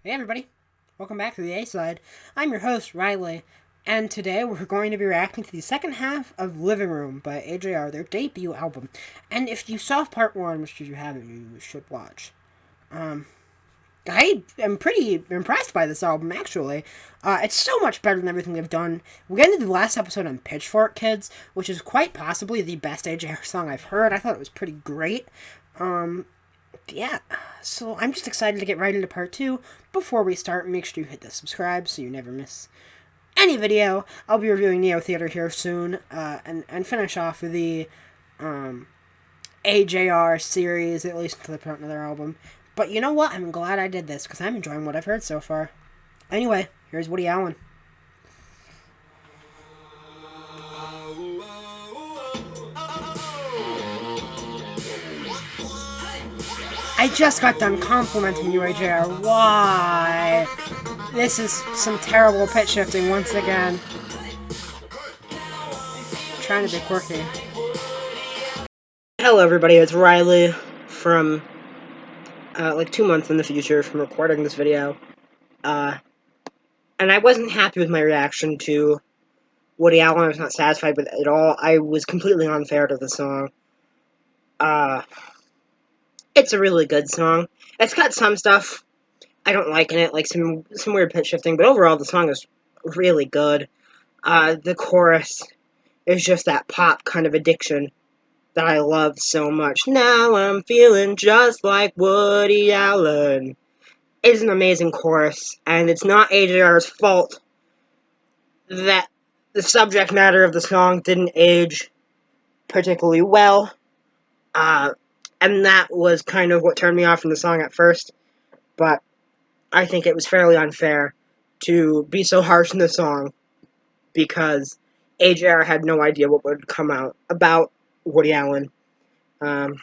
Hey everybody, welcome back to the A-Side. I'm your host, Riley, and today we're going to be reacting to the second half of Living Room by AJR, their debut album. And if you saw part 1, which if you haven't, you should watch. I am pretty impressed by this album, actually. It's so much better than everything they've done. We ended the last episode on Pitchfork Kids, which is quite possibly the best AJR song I've heard. I thought it was pretty great. Yeah, so I'm just excited to get right into part 2. Before we start, make sure you hit the subscribe so you never miss any video. I'll be reviewing Neo Theater here soon, and finish off the AJR series, at least until they put out another album. But you know what? I'm glad I did this, because I'm enjoying what I've heard so far. Anyway, here's Woody Allen. I just got done complimenting you, AJR. Why? This is some terrible pitch shifting once again. Trying to be quirky. Hello everybody, it's Riley from like 2 months in the future from recording this video. And I wasn't happy with my reaction to Woody Allen. I was not satisfied with it at all. I was completely unfair to the song. It's a really good song. It's got some stuff I don't like in it, like some weird pitch shifting, but overall the song is really good. The chorus is just that pop kind of addiction that I love so much. Now I'm feeling just like Woody Allen. It's an amazing chorus, and it's not AJR's fault that the subject matter of the song didn't age particularly well. And that was kind of what turned me off from the song at first, but I think it was fairly unfair to be so harsh in the song because AJR had no idea what would come out about Woody Allen. So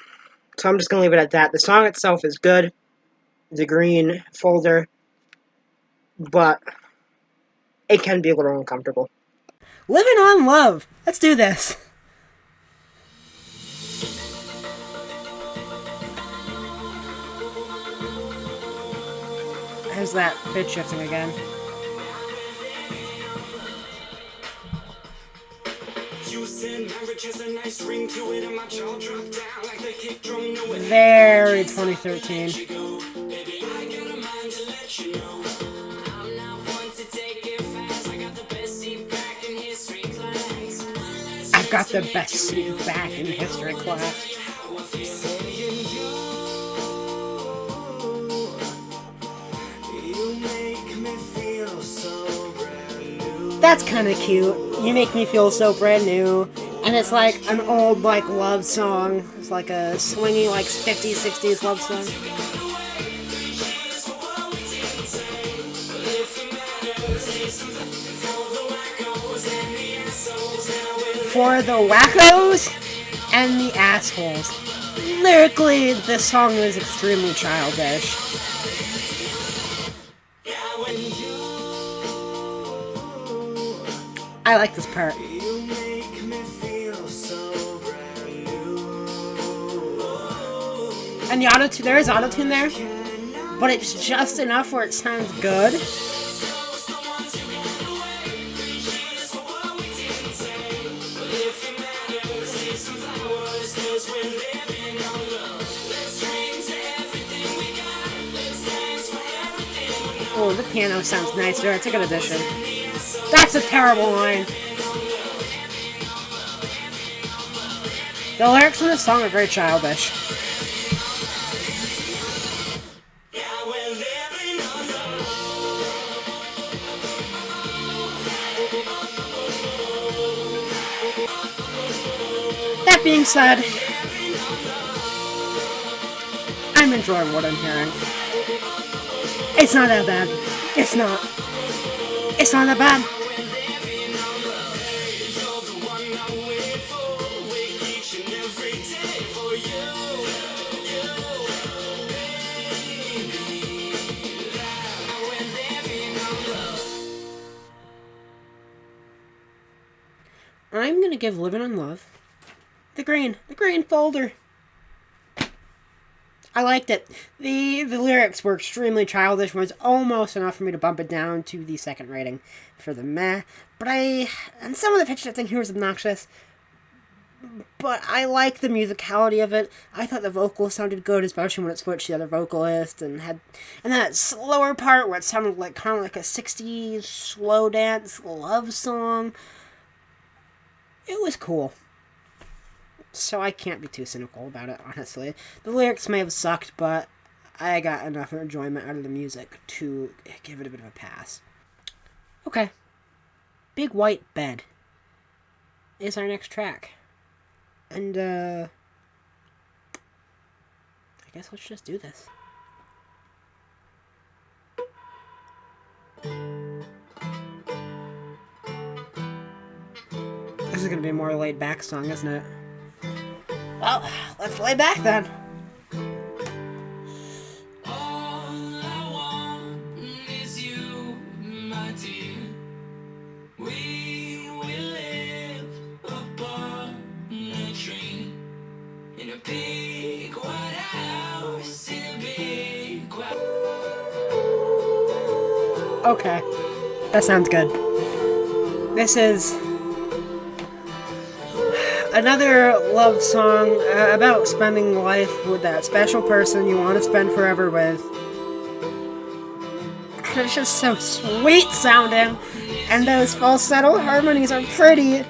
I'm just going to leave it at that. The song itself is good, the green folder, but it can be a little uncomfortable. Living on Love. Let's do this. There's that pitch shifting again. Very 2013. I've got the best seat back in history class. That's kind of cute. You make me feel so brand new. And it's like an old, like, love song. It's like a swingy, like, 50s, 60s love song. For the wackos and the assholes. Lyrically, this song is extremely childish. I like this part. And the auto-tune, there is auto-tune there, but it's just enough where it sounds good. Oh, the piano sounds nice there. It's a good addition. That's a terrible line. The lyrics in this song are very childish. That being said, I'm enjoying what I'm hearing. It's not that bad. It's not. It's not that bad. I'm gonna give Living on Love the green folder. I liked it. The lyrics were extremely childish, was almost enough for me to bump it down to the second rating for the meh. But and some of the pitch shifting here was obnoxious, but I like the musicality of it. I thought the vocals sounded good, especially when it switched to the other vocalist and that slower part where it sounded like kind of like a 60s slow dance love song. It was cool. So I can't be too cynical about it, honestly. The lyrics may have sucked, but I got enough enjoyment out of the music to give it a bit of a pass. Okay. Big White Bed is our next track. And, I guess let's just do this. This is gonna be a more laid-back song, isn't it? Well, let's lay back then. Okay, that sounds good. This is another love song about spending life with that special person you want to spend forever with. And it's just so sweet sounding, and those falsetto harmonies are pretty.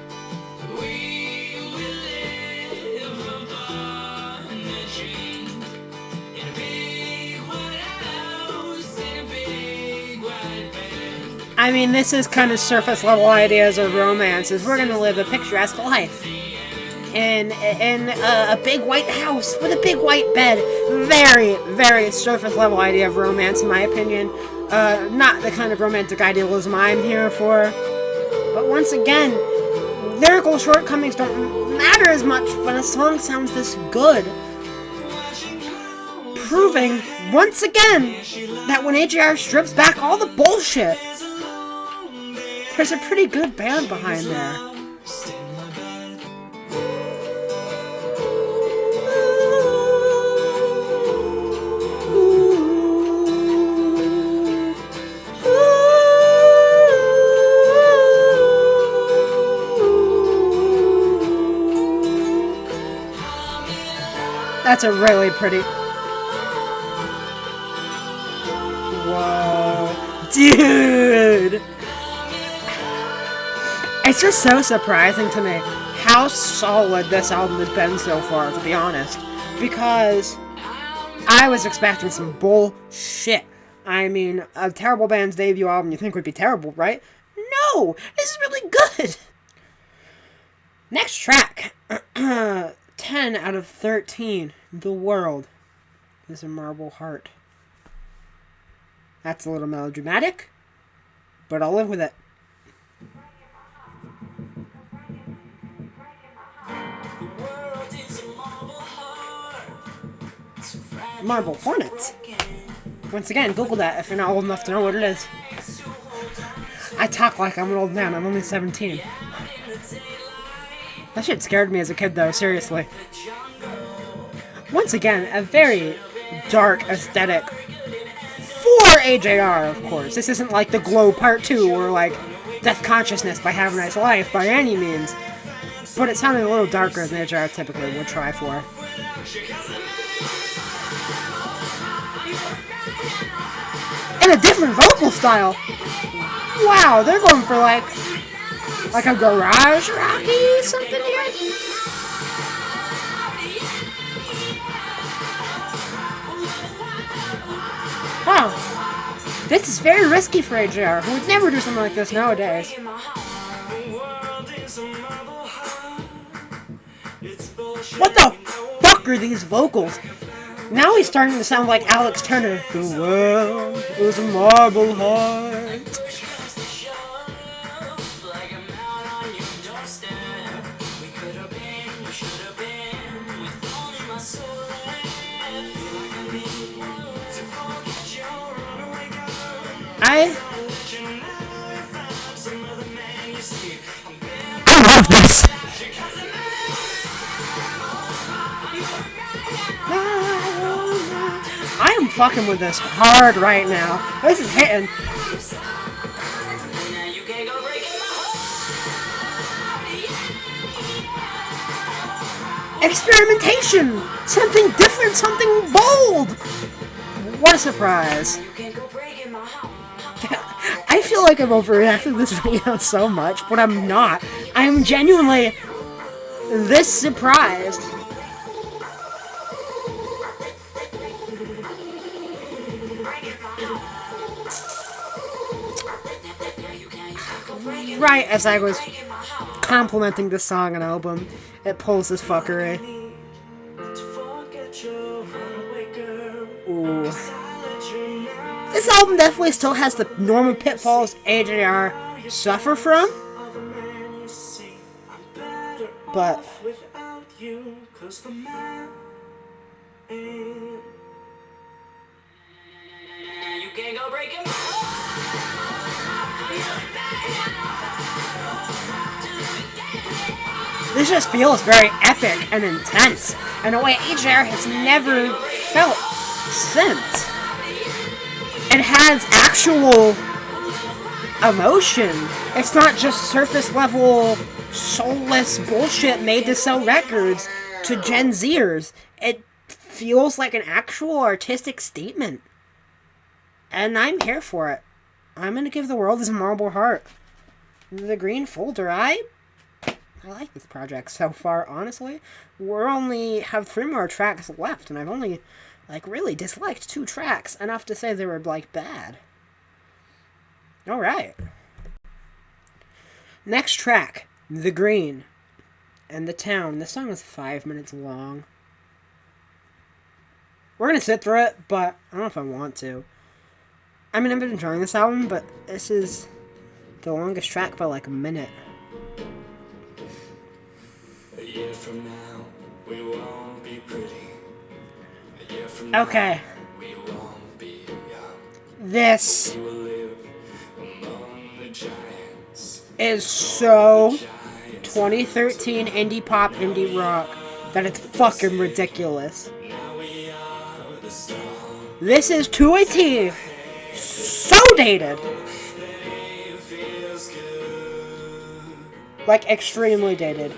I mean, this is kind of surface level ideas of romance. Is we're gonna live a picturesque life in a big white house with a big white bed. Very, very surface level idea of romance, in my opinion. Not the kind of romantic idealism I'm here for. But once again, lyrical shortcomings don't matter as much when a song sounds this good. Proving, once again, that when AJR strips back all the bullshit, there's a pretty good band behind there. That's a really pretty... Whoa. Dude! It's just so surprising to me how solid this album has been so far, to be honest. Because I was expecting some bullshit. I mean, a terrible band's debut album you think would be terrible, right? No! This is really good! Next track. 10 out of 13. The World is a Marble Heart. That's a little melodramatic, but I'll live with it. Marble Hornets. Once again, Google that if you're not old enough to know what it is. I talk like I'm an old man. I'm only 17. That shit scared me as a kid, though, seriously. Once again, a very dark aesthetic. For AJR, of course. This isn't like The Glow Part 2 or like Death Consciousness by Have a Nice Life by any means. But it sounded a little darker than AJR typically would try for. And a different vocal style. Wow, they're going for like a garage rocky something here. Wow, this is very risky for AJR, who would never do something like this nowadays. What the fuck are these vocals? Now he's starting to sound like Alex Turner. The world is a marble heart. I love this. fucking with this hard right now. This is hitting. Experimentation! Something different, something bold! What a surprise. I feel like I'm overreacting this video so much, but I'm not. I am genuinely this surprised. Right as I was complimenting this song and album, it pulls this fuckery. Ooh. This album definitely still has the normal pitfalls AJR suffer from. But this just feels very epic and intense in a way AJR has never felt since. It has actual emotion. It's not just surface level, soulless bullshit made to sell records to Gen Zers. It feels like an actual artistic statement. And I'm here for it. I'm gonna give the world his marble heart. The green folder, I like this project so far, honestly. We're only have 3 more tracks left, and I've only really disliked 2 tracks, enough to say they were, bad. Alright. Next track, The Green and the Town. This song is 5 minutes long. We're gonna sit through it, but I don't know if I want to. I mean, I've been enjoying this album, but this is the longest track by, a minute. A year from now, we won't be pretty. Okay. This is so 2013 indie pop, indie rock that it's fucking ridiculous. This is to a T so dated. Extremely dated.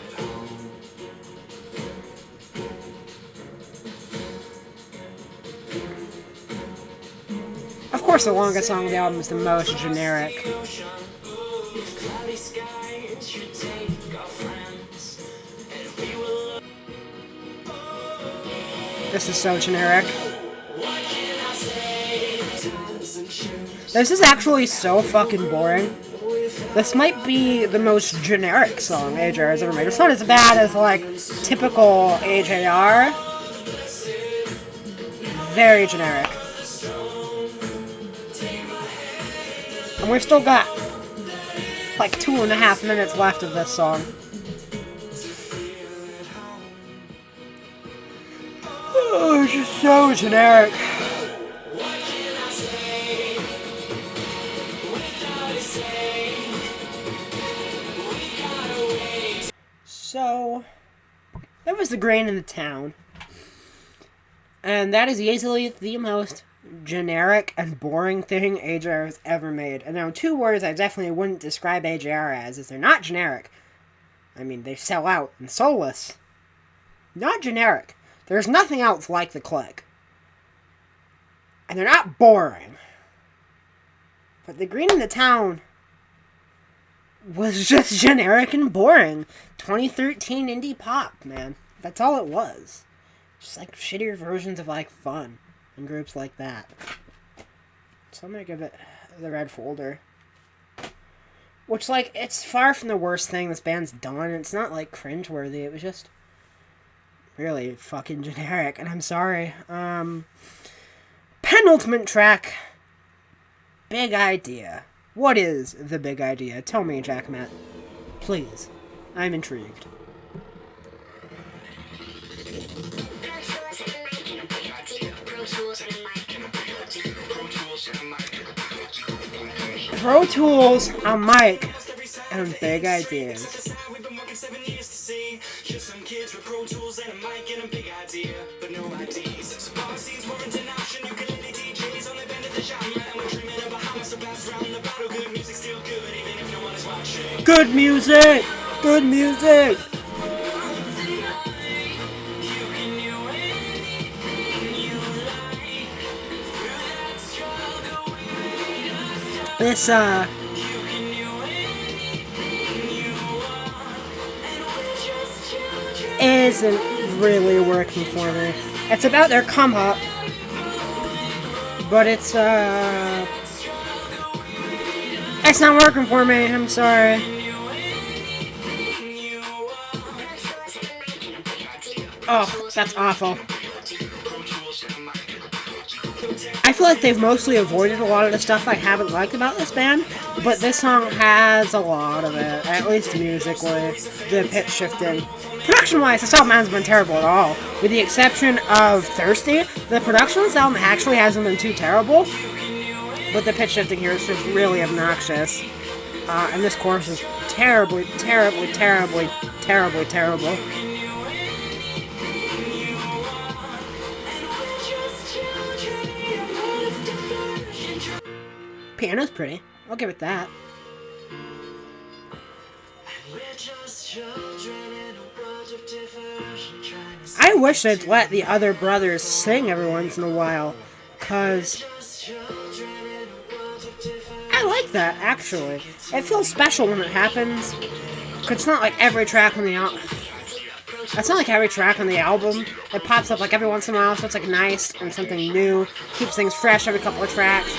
Of course, the longest song on the album is the most generic. This is so generic. This is actually so fucking boring. This might be the most generic song AJR has ever made. It's not as bad as, typical AJR. Very generic. And we've still got, 2.5 minutes left of this song. Oh, it's just so generic. So, that was The Grain in the Town. And that is easily the most generic and boring thing AJR has ever made. And now 2 words I definitely wouldn't describe AJR as is they're not generic. I mean, they sell out and soulless. Not generic. There's nothing else like the click. And they're not boring. But The Green in the Town was just generic and boring. 2013 indie pop, man. That's all it was. Just shittier versions of Fun and groups like that. So I'm gonna give it the red folder. Which it's far from the worst thing this band's done. It's not cringeworthy. It was just really fucking generic, and I'm sorry. Penultimate track, Big Idea. What is the big idea? Tell me, Jack Matt. Please. I'm intrigued. Pro Tools, a mic, and big ideas. Good music! Good music! This, isn't really working for me. It's about their come up, but it's not working for me. I'm sorry. Oh, that's awful. I feel like they've mostly avoided a lot of the stuff I haven't liked about this band, but this song has a lot of it, at least musically, the pitch shifting. Production-wise, this album hasn't been terrible at all. With the exception of Thirsty, the production of this album actually hasn't been too terrible, but the pitch shifting here is just really obnoxious. And this chorus is terribly, terribly, terribly, terribly, terrible. Piano's pretty. I'll give it that. I wish they'd let the other brothers sing every once in a while, cause I like that, actually. It feels special when it happens, cause it's not like every track on the album. It's not like every track on the album. It pops up like every once in a while, so it's like nice and something new. Keeps things fresh every couple of tracks.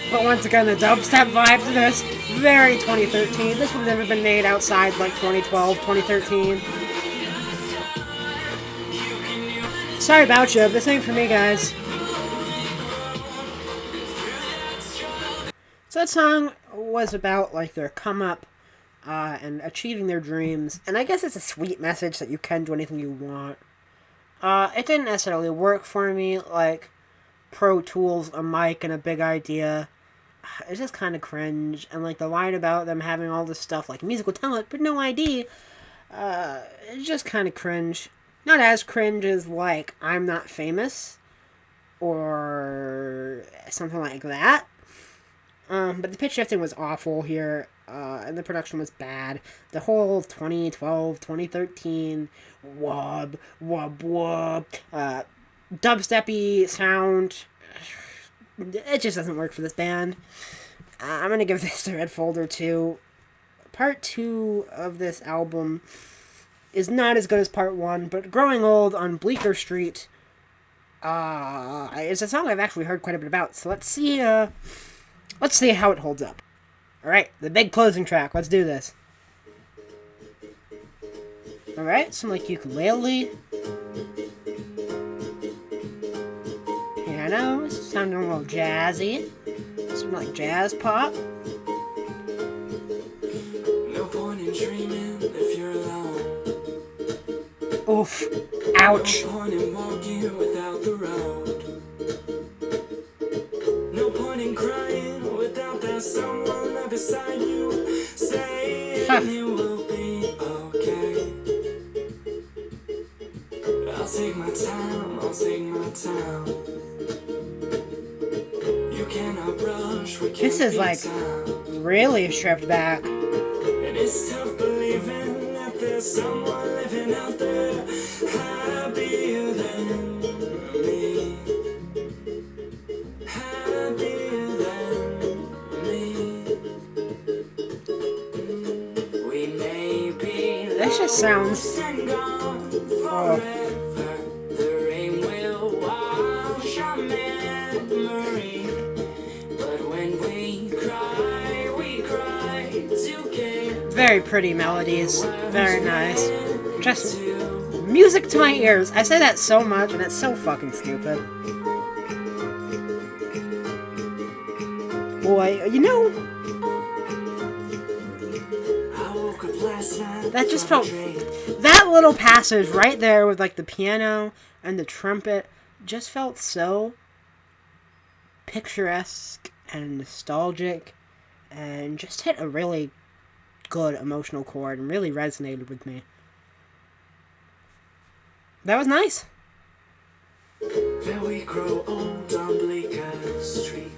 But once again, the dubstep vibe to this, very 2013. This would have never been made outside like 2012, 2013. Sorry about you, this ain't for me, guys. So that song was about like their come up and achieving their dreams. And I guess it's a sweet message that you can do anything you want. It didn't necessarily work for me, like Pro Tools, a mic, and a big idea. It's just kind of cringe, and like the line about them having all this stuff like musical talent but no ID, it's just kind of cringe. Not as cringe as like I'm Not Famous or something like that. But the pitch shifting was awful here, and the production was bad. The whole 2012, 2013 wub dubsteppy sound, it just doesn't work for this band. I'm going to give this a red folder too. Part 2 of this album is not as good as part 1, but Growing Old on Bleecker Street is a song I've actually heard quite a bit about. So let's see how it holds up. Alright, the big closing track. Let's do this. Alright, some like ukulele. Pianos, sounding a little jazzy. Some like jazz pop. No point in dreaming if you're alone. Oof. Ouch. No point in walking without the road. No point in crying without that someone there beside you saying it will be okay. I'll take my time, I'll take my time. This is like really stripped back. And it's tough believing that there's someone living out there happier than me. Happier than me. We may be. This just sounds. Oh. The rain will wash our memory. Very pretty melodies. Very nice. Just music to my ears. I say that so much, and it's so fucking stupid. Boy, you know, that just felt... That little passage right there with like the piano and the trumpet just felt so picturesque and nostalgic and just hit a really good emotional chord and really resonated with me. That was nice. There we grow old on Bleecker Street.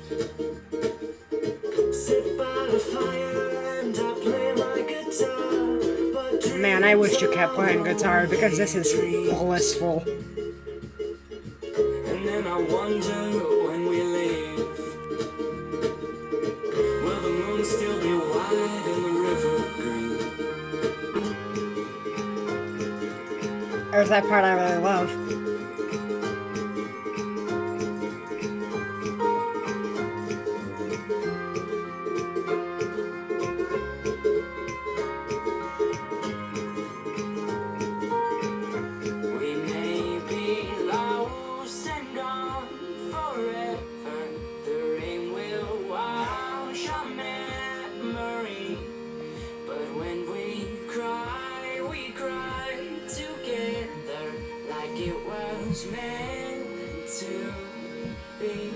Sit by the fire and I play my guitar. But Man, I wish you kept playing guitar because this is blissful. and then I wonder when we leave, will the moon still be white and the river green? There's that part I really love. We may be lost and gone forever. The rain will wash our memory. But when we cry together like it was meant to be.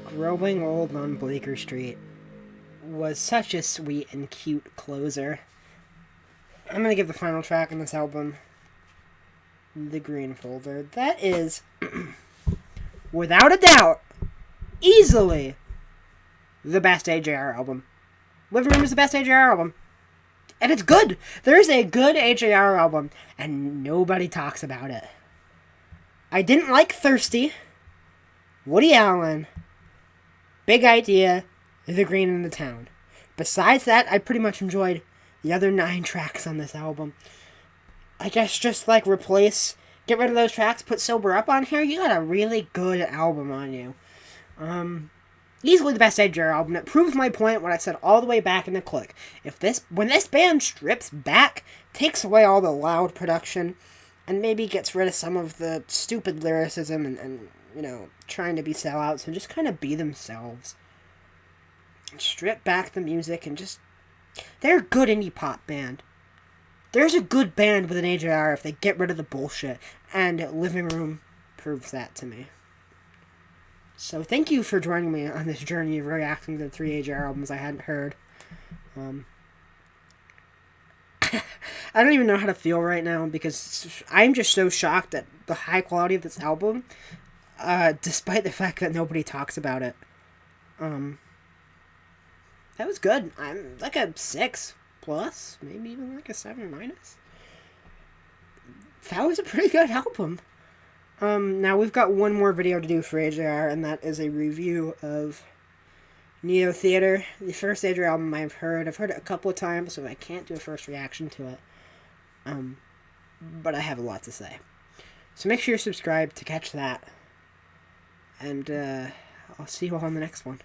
Growing Old on Bleecker Street was such a sweet and cute closer. I'm gonna give the final track on this album The Green Folder. That is, without a doubt, easily the best AJR album. Living Room is the best AJR album. And it's good. There's a good AJR album, and nobody talks about it. I didn't like Thirsty, Woody Allen, Big Idea, The Green in the Town. Besides that, I pretty much enjoyed the other 9 tracks on this album. I guess just like get rid of those tracks, put Sober Up on here, you got a really good album on you. Easily the best AJR album. It proves my point what I said all the way back in the Click. When this band strips back, takes away all the loud production, and maybe gets rid of some of the stupid lyricism and trying to be sellouts and just kind of be themselves. Strip back the music and just... They're a good indie pop band. There's a good band with an AJR if they get rid of the bullshit, and Living Room proves that to me. So thank you for joining me on this journey of reacting to the 3 AJR albums I hadn't heard. I don't even know how to feel right now because I'm just so shocked at the high quality of this album, despite the fact that nobody talks about it. That was good. I'm like a 6+, maybe even like a 7-. That was a pretty good album. Now we've got one more video to do for AJR, and that is a review of Neo Theater, the first AJR album I've heard. I've heard it a couple of times, so I can't do a first reaction to it. But I have a lot to say. So make sure you're subscribed to catch that. And I'll see you all on the next one.